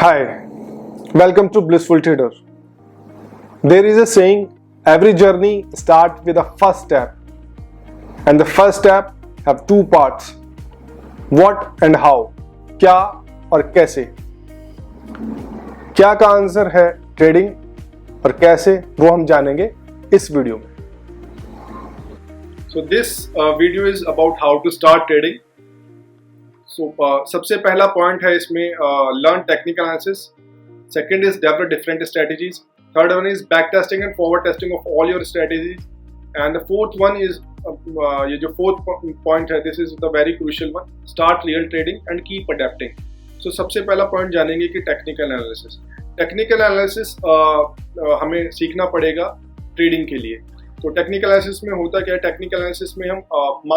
Hi, welcome to Blissful Trader. There is a saying, every journey starts with a first step, and the first step have two parts: what and how. क्या और कैसे. क्या का answer है trading और कैसे वो हम जानेंगे इस वीडियो में. So this video is about how to start trading. So सबसे पहला पॉइंट है इसमें learn technical analysis. Second is develop different strategies. Third one is back testing and forward testing of all your strategies. And the fourth one is ये जो fourth point है, this is the very crucial one. Start real trading and keep adapting. So सबसे पहला point जानेंगे कि technical analysis. Technical analysis हमें सीखना पड़ेगा ट्रेडिंग के लिए. तो टेक्निकल एनालिसिस में होता क्या है? टेक्निकल एनालिसिस में हम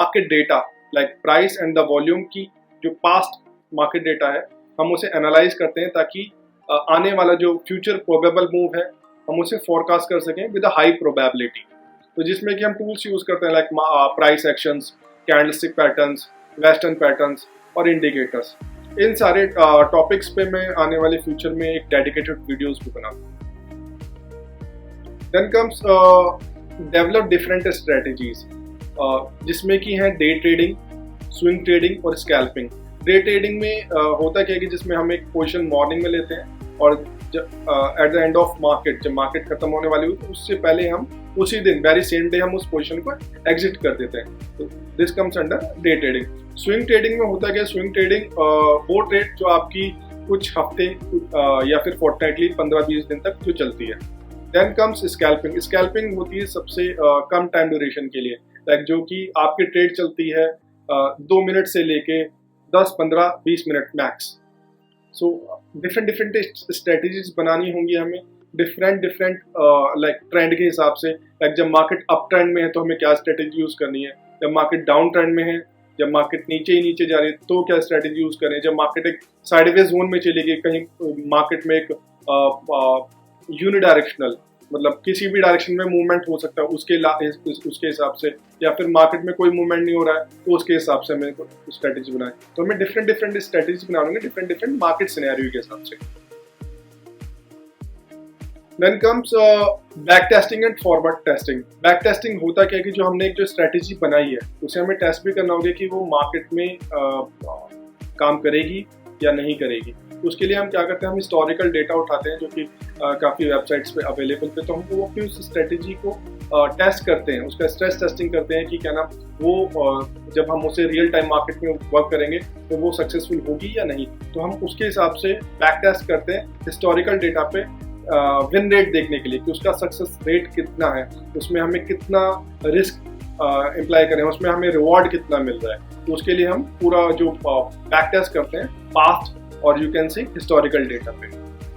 market data like price and the volume की जो पास्ट मार्केट डेटा है हम उसे एनालाइज करते हैं ताकि आने वाला जो फ्यूचर प्रोबेबल मूव है हम उसे फोरकास्ट कर सकें विद अ हाई प्रोबेबिलिटी. तो जिसमें कि हम टूल्स यूज करते हैं like price actions, candlestick patterns, western patterns और इंडिकेटर्स. इन सारे टॉपिक्स पे मैं आने वाले फ्यूचर में एक डेडिकेटेड वीडियोस भी बनाऊंगा. Then comes develop different strategies जिसमें कि हैं डे ट्रेडिंग, स्विंग ट्रेडिंग और स्कैल्पिंग. डे ट्रेडिंग में होता क्या है कि जिसमें हम एक पोजीशन मॉर्निंग में लेते हैं और at the end of market, जब मार्केट खत्म होने वाली हुई तो उससे पहले हम उसी दिन वेरी सेम डे हम उस पोजीशन को एग्जिट कर देते हैं. तो this comes under day trading. Swing trading में होता क्या है? स्विंग ट्रेडिंग वो ट्रेड जो आपकी कुछ हफ्ते या फिर फोर्टनाइटली 15-20 दिन तक जो चलती है. Then comes scalping. स्कैल्पिंग होती है सबसे कम टाइम ड्यूरेशन के लिए, लाइक जो कि आपकी ट्रेड चलती है 2 मिनट से लेके 10, 15, 20 minute max. So different strategies बनानी होंगी हमें डिफरेंट लाइक ट्रेंड के हिसाब से. लाइक जब मार्केट अप ट्रेंड में है तो हमें क्या स्ट्रेटजी यूज करनी है, जब मार्केट डाउन ट्रेंड में है, जब मार्केट नीचे ही नीचे जा रही है तो क्या स्ट्रेटजी यूज करें, जब मार्केट एक साइडवेज जोन में चली गई, कहीं मार्केट में एक यूनिडायरेक्शनल मतलब किसी भी डायरेक्शन में मूवमेंट हो सकता है उसके हिसाब से, या फिर मार्केट में कोई मूवमेंट नहीं हो रहा है तो उसके हिसाब से हमें स्ट्रेटजी बनाए. तो हमें डिफरेंट स्ट्रेटजी बनाएंगे डिफरेंट मार्केट सिनेरियो के हिसाब से. Then comes back testing and forward testing. Back testing होता क्या है कि जो हमने एक जो स्ट्रेटजी बनाई है उसे हमें टेस्ट भी करना होगा कि वो मार्केट में काम करेगी या नहीं करेगी. तो उसके लिए हम क्या करते हैं, हम हिस्टोरिकल डेटा उठाते हैं जो कि काफ़ी वेबसाइट्स पे अवेलेबल पे. तो हम वो अपनी उस स्ट्रेटजी को टेस्ट करते हैं, उसका स्ट्रेस टेस्टिंग करते हैं कि क्या ना वो जब हम उसे रियल टाइम मार्केट में वर्क करेंगे तो वो सक्सेसफुल होगी या नहीं. तो हम उसके हिसाब से बैक टेस्ट करते हैं हिस्टोरिकल डेटा पे विन रेट देखने के लिए कि उसका सक्सेस रेट कितना है, उसमें हमें कितना रिस्क इम्प्लाई करें, उसमें हमें रिवॉर्ड कितना मिल रहा है. तो उसके लिए हम पूरा जो बैक टेस्ट करते हैं पास्ट और you can see historical data पे.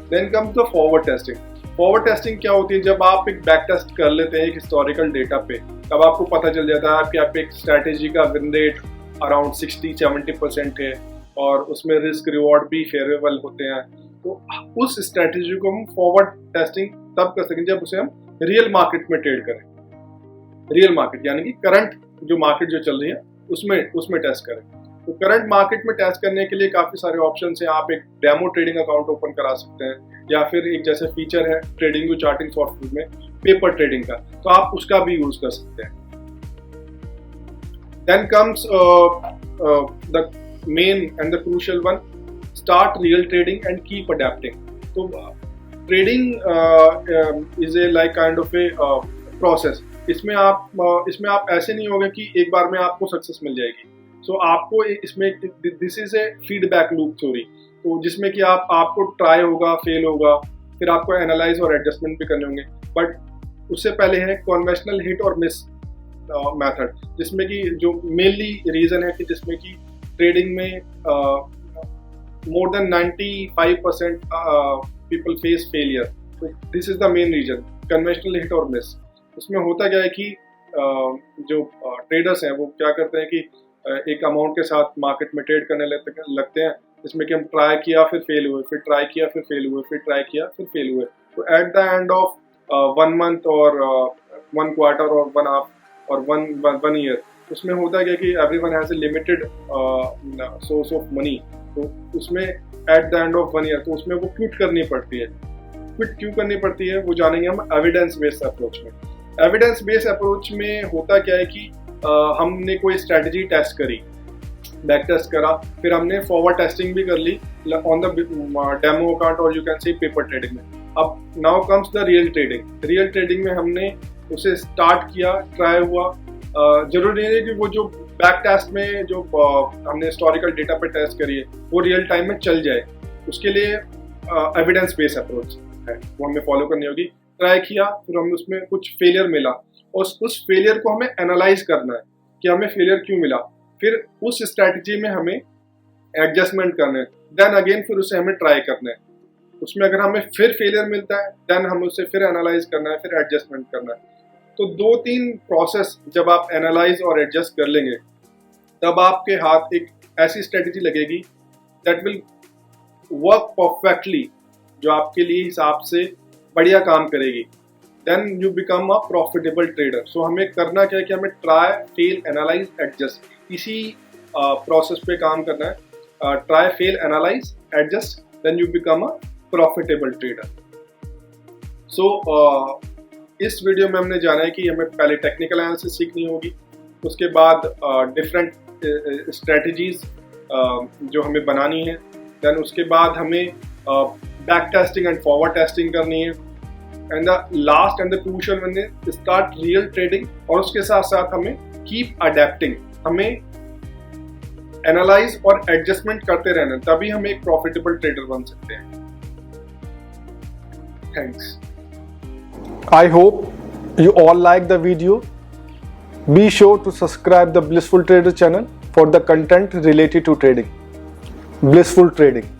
Then comes the forward testing. Forward testing क्या होती है? जब आप एक बैक टेस्ट कर लेते हैं एक हिस्टोरिकल डेटा पे तब आपको पता चल जाता है कि आप एक स्ट्रैटेजी का विन रेट अराउंड 60-70% है और उसमें रिस्क रिवॉर्ड भी फेवरेबल होते हैं. तो उस स्ट्रैटेजी को हम फॉरवर्ड टेस्टिंग तब कर सकें जब उसे हम रियल मार्केट में ट्रेड करें. रियल मार्केट यानी कि करंट जो मार्केट जो चल रही है उसमें टेस्ट करें. तो करंट मार्केट में टेस्ट करने के लिए काफ़ी सारे ऑप्शन हैं. आप एक डेमो ट्रेडिंग अकाउंट ओपन करा सकते हैं या फिर एक जैसे फीचर है ट्रेडिंग व्यू चार्टिंग सॉफ्टवेयर में पेपर ट्रेडिंग का, तो आप उसका भी यूज कर सकते हैं. Then comes the main and the crucial one, start real trading and keep adapting. तो trading is a like kind of a process. इसमें आप ऐसे नहीं होगा कि एक बार में आपको सक्सेस मिल जाएगी. सो आपको इसमें this is a feedback loop theory. तो जिसमें कि आपको ट्राई होगा, फेल होगा, फिर आपको एनालाइज और एडजस्टमेंट भी करने होंगे. बट उससे पहले है कन्वेंशनल हिट और मिस मेथड, जिसमें कि जो मेनली रीजन है कि जिसमें कि ट्रेडिंग में more than 95% people face failure. तो this is the main reason, conventional hit और मिस. उसमें होता क्या है कि जो ट्रेडर्स हैं वो क्या करते हैं कि एक अमाउंट के साथ मार्केट में ट्रेड करने लगते हैं, जिसमें कि हम ट्राई किया फिर फेल हुए, फिर ट्राई किया फिर फेल हुए, फिर ट्राई किया फिर फेल हुए. तो at the end of 1 month और 1 क्वार्टर और 1 हाफ और 1 ईयर उसमें होता है कि everyone has a limited source of money. तो उसमें at the end of 1 year, तो उसमें वो क्विट करनी पड़ती है। क्विट क्यों करनी पड़ती है वो जानेंगे हम एविडेंस बेस्ड अप्रोच में। एविडेंस बेस्ड अप्रोच में होता क्या है कि हमने कोई स्ट्रेटजी टेस्ट करी, बैक टेस्ट करा, फिर हमने फॉरवर्ड टेस्टिंग भी कर ली ऑन द डेमो अकाउंट और you can say paper trading में। अब now comes the real trading. Real trading में हमने उसे स्टार्ट किया, ट्राई हुआ। जरूरी नहीं है कि वो जो बैक टेस्ट में जो हमने हिस्टोरिकल डेटा पे टेस्ट करी है वो रियल टाइम में चल जाए, उसके लिए एविडेंस बेस्ड अप्रोच है, वो हमें फॉलो करनी होगी। ट्राई किया, फिर हमें उसमें कुछ फेलियर मिला और उस फेलियर को हमें एनालाइज करना है कि हमें फेलियर क्यों मिला, फिर उस स्ट्रैटेजी में हमें एडजस्टमेंट करना है, देन अगेन फिर उसे हमें ट्राई करना है। उसमें अगर हमें फिर फेलियर मिलता है देन हमें उसे फिर एनालाइज करना है, फिर एडजस्टमेंट करना है। तो 2-3 प्रोसेस जब आप एनालाइज और एडजस्ट कर लेंगे तब आपके हाथ एक ऐसी स्ट्रेटेजी लगेगी दैट विल वर्क परफेक्टली, जो आपके लिए हिसाब से बढ़िया काम करेगी। Then you become a profitable trader. So हमें करना क्या है कि हमें ट्राई, फेल, एनालाइज, एडजस्ट, इसी प्रोसेस पे काम करना है। Try, fail, analyse, adjust, then you become a profitable trader. So इस वीडियो में हमने जाना है कि हमें पहले टेक्निकल एनालिसिस सीखनी होगी, उसके बाद डिफरेंट स्ट्रेटजीज जो हमें बनानी है, देन उसके बाद हमें back testing and forward testing करनी है, and the last and the crucial one is start real trading. और उसके साथ साथ हमें कीप अडेप्टिंग, हमें एनालाइज और एडजस्टमेंट करते रहना, तभी हम एक प्रॉफिटेबल ट्रेडर बन सकते हैं। Thanks. I hope you all like the video. Be sure to subscribe the Blissful Trader channel for the content related to trading. Blissful Trading.